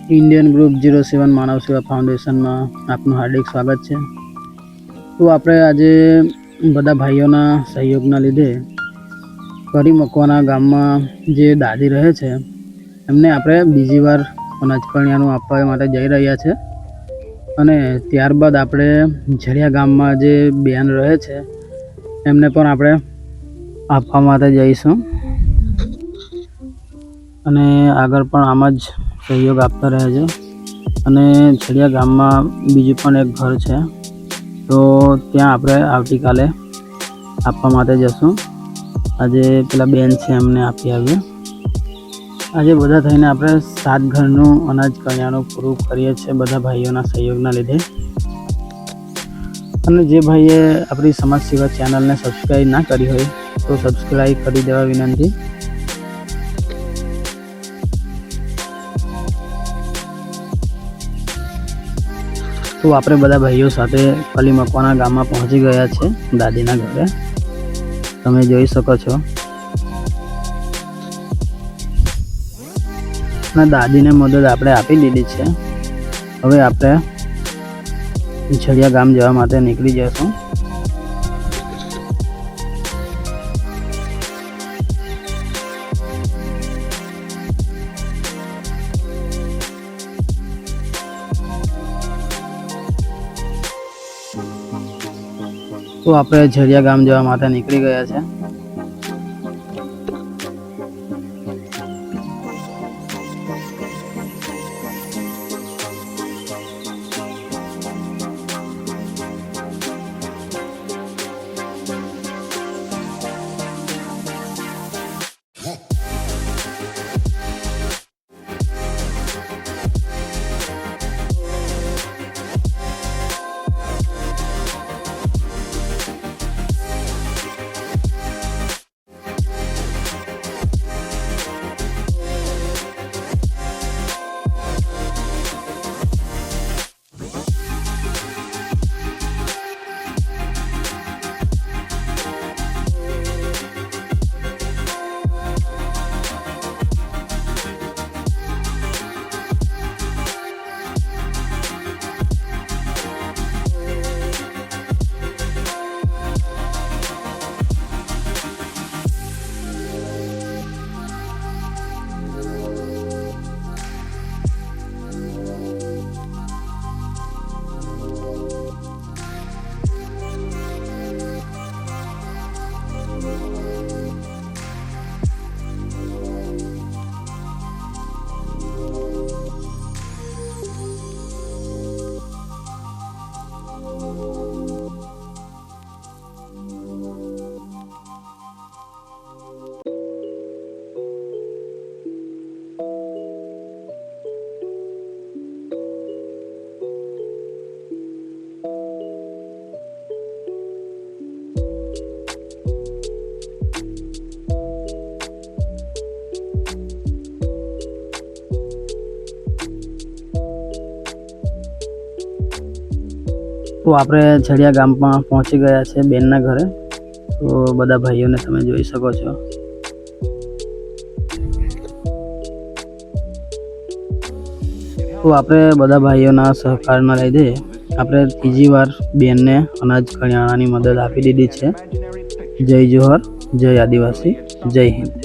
Indian group 07 मानव सेवा foundation में आपનું हार्दिक स्वागत है। तो આપણે આજે બધા ભાઈઓના સહયોગના લીધે કરી મકવાના ગામમાં જે દાદી રહે છે એમને આપણે બીજી વાર અનાજ કણિયાનું આપવા માટે જઈ રહ્યા છે અને ત્યારબાદ આપણે ઝરિયા ગામમાં જે બેન રહે છે એમને પણ આપણે આપવા માટે જઈશું અને આગળ પણ આમ જ सहयोग आपता रहेजो। अने छड़िया गाम में बीजू पण एक घर है तो त्या आपणे आवतीकाले आपवा माटे जशुं। आजे पेला बेन छे एमने आपी आवीए। आजे बधा थईने आपणे 7 घरनुं अनाज करियाणुं पूरुं करीए छीए बधा भाईओना सहयोगना लीधे। अने जे भाईए आपणी समाज सेवा चेनल ने सब्सक्राइब ना करी होय तो सब्सक्राइब करी देवा विनंती। तो आपणे बधा भाईओ साथे कली मकवाना गाम में पहोंची गया छे दादीना घरे। तमे जोई शको छो ने दादीने मदद आपणे आपी दीधी छे। हवे आपणे झड़िया गाम जवा माटे निकળી जशुं। तो आपणे झड़िया गाम जवा माटे निकળી गया छे। तो आपणे झड़िया गाम में पहुंची गया छे बेनना घरे। तो बधा भाईओ ने तमे जोई शको छो। तो आपणे बधा भाईओना सहकारना लीधे आपणे तीजी वार बेन ने अनाज करियाणानी मदद आपी दीधी छे। जय जोहर, जय आदिवासी, जय हिंद।